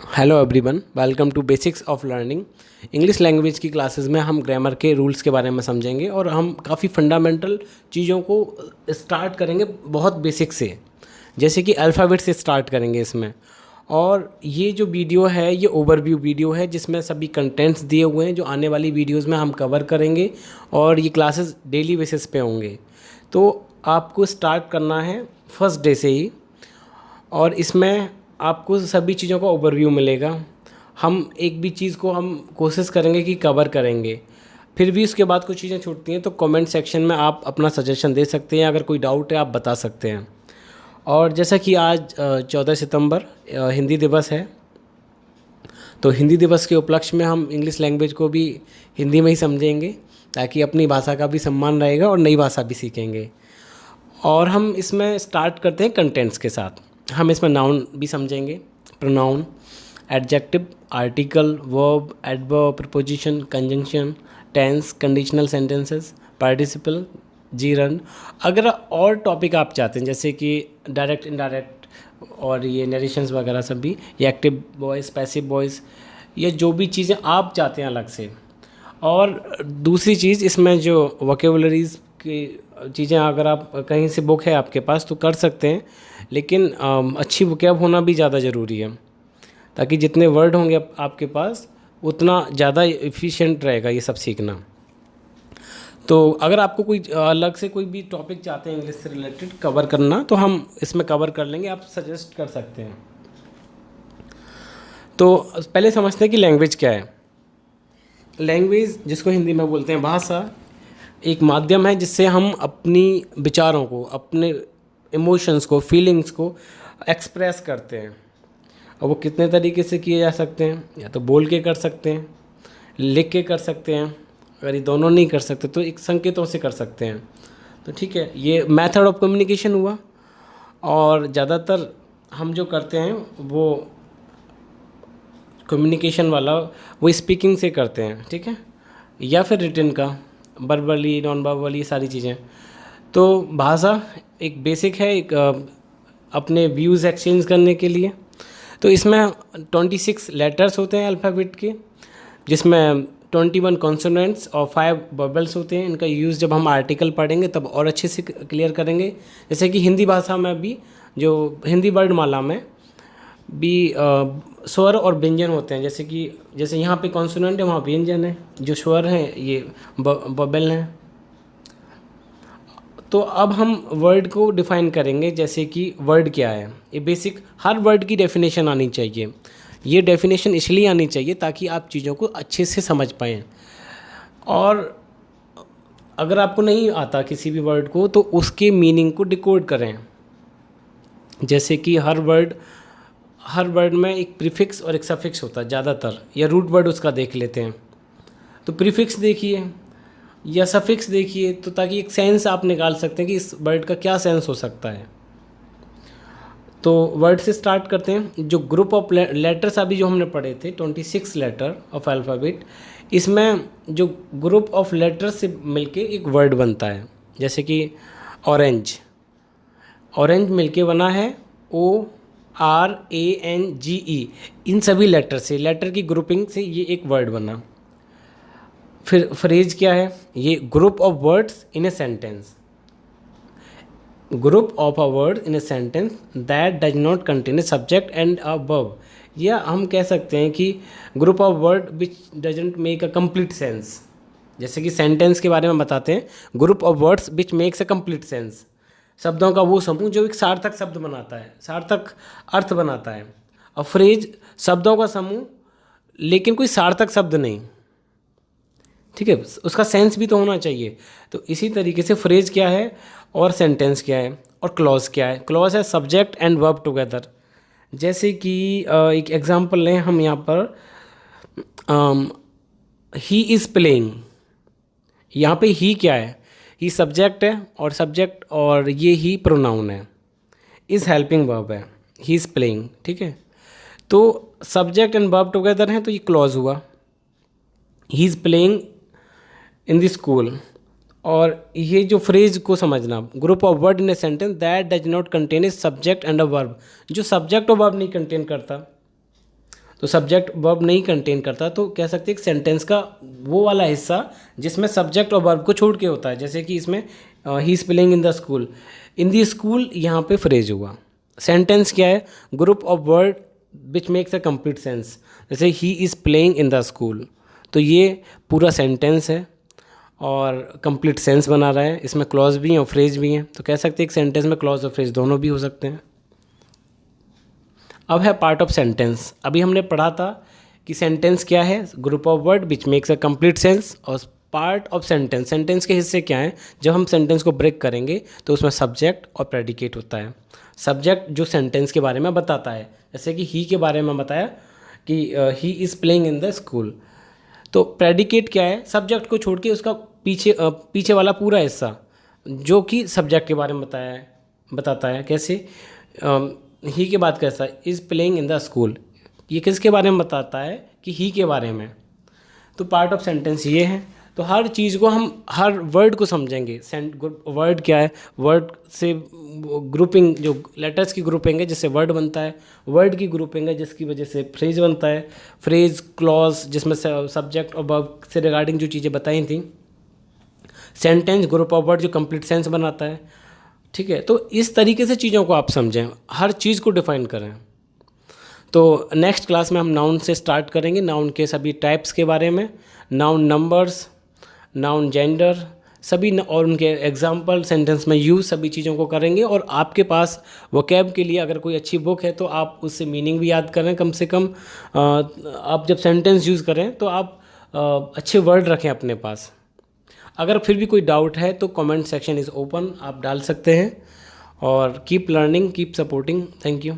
Hello everyone, welcome to basics of learning. English language की classes में हम grammar के रूल्स के बारे में समझेंगे और हम काफ़ी फंडामेंटल चीज़ों को स्टार्ट करेंगे बहुत बेसिक से, जैसे कि अल्फ़ाबेट से स्टार्ट करेंगे इसमें। और ये जो वीडियो है ये ओवरव्यू वीडियो है जिसमें सभी कंटेंट्स दिए हुए हैं जो आने वाली वीडियोज़ में हम कवर करेंगे और ये क्लासेस डेली बेसिस पे होंगे। तो आपको स्टार्ट करना है फर्स्ट डे से ही, और इसमें आपको सभी चीज़ों का ओवरव्यू मिलेगा। हम एक भी चीज़ को हम कोशिश करेंगे कि कवर करेंगे, फिर भी उसके बाद कुछ चीज़ें छूटती हैं तो कमेंट सेक्शन में आप अपना सजेशन दे सकते हैं। अगर कोई डाउट है आप बता सकते हैं। और जैसा कि आज 14 सितंबर हिंदी दिवस है, तो हिंदी दिवस के उपलक्ष्य में हम इंग्लिश लैंग्वेज को भी हिंदी में ही समझेंगे ताकि अपनी भाषा का भी सम्मान रहेगा और नई भाषा भी सीखेंगे। और हम इसमें स्टार्ट करते हैं कंटेंट्स के साथ। हम इसमें नाउन भी समझेंगे, pronoun, adjective, article, verb, adverb, preposition, conjunction, tense, conditional sentences, participle, gerund. अगर और टॉपिक आप चाहते हैं जैसे कि डायरेक्ट, इनडायरेक्ट और ये नरेशंस वगैरह सब भी, ये एक्टिव वॉइस, पैसिव वॉइस, ये जो भी चीज़ें आप चाहते हैं अलग से। और दूसरी चीज़ इसमें जो वोकेबुलरीज़ की चीज़ें, अगर आप कहीं से बुक है आपके पास तो कर सकते हैं, लेकिन अच्छी वोकैब होना भी ज़्यादा ज़रूरी है ताकि जितने वर्ड होंगे आपके पास उतना ज़्यादा एफिशिएंट रहेगा ये सब सीखना। तो अगर आपको कोई अलग से कोई भी टॉपिक चाहते हैं इंग्लिश से रिलेटेड कवर करना तो हम इसमें कवर कर लेंगे, आप सजेस्ट कर सकते हैं। तो पहले समझते हैं कि लैंग्वेज क्या है। लैंग्वेज, जिसको हिंदी में बोलते हैं भाषा, एक माध्यम है जिससे हम अपनी विचारों को, अपने इमोशंस को, फीलिंग्स को एक्सप्रेस करते हैं। और वो कितने तरीके से किए जा सकते हैं, या तो बोल के कर सकते हैं, लिख के कर सकते हैं, अगर ये दोनों नहीं कर सकते तो एक संकेतों से कर सकते हैं। तो ठीक है, ये मेथड ऑफ कम्युनिकेशन हुआ। और ज़्यादातर हम जो करते हैं वो कम्युनिकेशन वाला वो स्पीकिंग से करते हैं, ठीक है, या फिर रिटन का, वर्बली, नॉन वर्बली, सारी चीज़ें। तो भाषा एक बेसिक है, एक अपने व्यूज़ एक्सचेंज करने के लिए। तो इसमें 26 लेटर्स होते हैं अल्फ़ाबेट के, जिसमें 21 कॉन्सोनेंट्स और 5 वोवेल्स होते हैं। इनका यूज़ जब हम आर्टिकल पढ़ेंगे तब और अच्छे से क्लियर करेंगे। जैसे कि हिंदी भाषा में भी, जो हिंदी वर्णमाला में भी स्वर और व्यंजन होते हैं। जैसे यहाँ पे कॉन्सोनेंट है, वहाँ व्यंजन है, जो स्वर हैं ये वोवेल हैं। तो अब हम वर्ड को डिफ़ाइन करेंगे, जैसे कि वर्ड क्या है। ये बेसिक, हर वर्ड की डेफिनेशन आनी चाहिए। ये डेफिनेशन इसलिए आनी चाहिए ताकि आप चीज़ों को अच्छे से समझ पाएँ। और अगर आपको नहीं आता किसी भी वर्ड को तो उसके मीनिंग को डिकोड करें। जैसे कि हर वर्ड में एक प्रीफिक्स और एक सफिक्स होता है ज़्यादातर, या रूट वर्ड उसका देख लेते हैं। तो प्रीफिक्स देखिए या सफिक्स देखिए, तो ताकि एक सेंस आप निकाल सकते हैं कि इस वर्ड का क्या सेंस हो सकता है। तो वर्ड से स्टार्ट करते हैं। जो ग्रुप ऑफ लेटर्स अभी जो हमने पढ़े थे, 26 लेटर ऑफ अल्फ़ाबेट, इसमें जो ग्रुप ऑफ लेटर्स से मिलके एक वर्ड बनता है। जैसे कि ऑरेंज, ऑरेंज मिलके बना है ORANGE। इन सभी लेटर की ग्रुपिंग से ये एक वर्ड बना। फिर फ्रेज क्या है, ये group of words in a sentence, group of a word in a sentence that does not contain a subject and a verb. या हम कह सकते हैं कि group of word which doesn't make a complete sense. जैसे कि sentence के बारे में बताते हैं, group of words which makes a complete sense, शब्दों का वो समूह जो एक सार्थक शब्द बनाता है, सार्थक अर्थ बनाता है। और फ्रेज, शब्दों का समूह लेकिन कोई सार्थक शब्द नहीं, ठीक है, उसका सेंस भी तो होना चाहिए। तो इसी तरीके से फ्रेज क्या है और सेंटेंस क्या है और क्लॉज क्या है। क्लॉज है सब्जेक्ट एंड वर्ब टुगेदर। जैसे कि एक एग्जांपल लें हम यहाँ पर, ही इज़ प्लेइंग। यहाँ पे ही क्या है, ही सब्जेक्ट है, और ये ही प्रोनाउन है। इज़ हेल्पिंग वर्ब है, ही इज़ प्लेइंग, ठीक है। तो सब्जेक्ट एंड वर्ब टुगेदर हैं तो ये क्लॉज हुआ। ही is playing in the school. और ये जो फ्रेज को समझना, group of word in a sentence that does not contain a subject and a verb, जो सब्जेक्ट और वर्ब नहीं कंटेन करता, तो सब्जेक्ट वर्ब नहीं कंटेन करता, तो कह सकते हैं कि सेंटेंस का वो वाला हिस्सा जिसमें सब्जेक्ट और वर्ब को छोड़ के होता है। जैसे कि इसमें he is playing in the school, in the school यहाँ पे फ्रेज हुआ। सेंटेंस क्या है? Group of word which makes a complete sense. जैसे he is playing in the school, तो ये पूरा सेंटेंस है और कंप्लीट सेंस बना रहा है। इसमें क्लॉज भी हैं और फ्रेज भी हैं, तो कह सकते हैं एक सेंटेंस में क्लॉज और फ्रेज दोनों भी हो सकते हैं। अब है पार्ट ऑफ सेंटेंस। अभी हमने पढ़ा था कि सेंटेंस क्या है, group of word which makes a complete sense. और पार्ट ऑफ सेंटेंस, सेंटेंस के हिस्से क्या हैं? जब हम सेंटेंस को ब्रेक करेंगे तो उसमें सब्जेक्ट और प्रेडिकेट होता है। सब्जेक्ट जो सेंटेंस के बारे में बताता है, जैसे कि ही के बारे में बताया कि ही is playing in the school, तो प्रेडिकेट क्या है? सब्जेक्ट को छोड़ के उसका पीछे वाला पूरा हिस्सा जो कि सब्जेक्ट के बारे में बताता है। कैसे? ही के बाद कैसा? Is playing in the school, ये किसके बारे में बताता है? कि ही के बारे में। तो पार्ट ऑफ सेंटेंस ये है। तो हर चीज़ को हम हर वर्ड को समझेंगे। वर्ड क्या है? वर्ड से ग्रुपिंग, जो लेटर्स की ग्रुपिंग है जिससे वर्ड बनता है। वर्ड की ग्रुपिंग है जिसकी वजह से फ्रेज बनता है। फ्रेज, क्लॉज जिसमें सब्जेक्ट और वर्ब से रिगार्डिंग जो चीज़ें बताई थी। सेंटेंस, ग्रुप ऑफ वर्ड जो कंप्लीट सेंस बनाता है। ठीक है, तो इस तरीके से चीज़ों को आप समझें, हर चीज़ को डिफाइन करें। तो नेक्स्ट क्लास में हम नाउन से स्टार्ट करेंगे, नाउन के सभी टाइप्स के बारे में, नाउन नंबर्स, नाउन जेंडर सभी और उनके एग्जाम्पल सेंटेंस में यूज़, सभी चीज़ों को करेंगे। और आपके पास वोकैब के लिए अगर कोई अच्छी बुक है तो आप उससे मीनिंग भी याद करें कम से कम। आप जब सेंटेंस यूज़ करें तो आप अच्छे वर्ड रखें अपने पास। अगर फिर भी कोई डाउट है तो कमेंट सेक्शन इज़ ओपन, आप डाल सकते हैं। और keep learning, keep supporting. Thank you.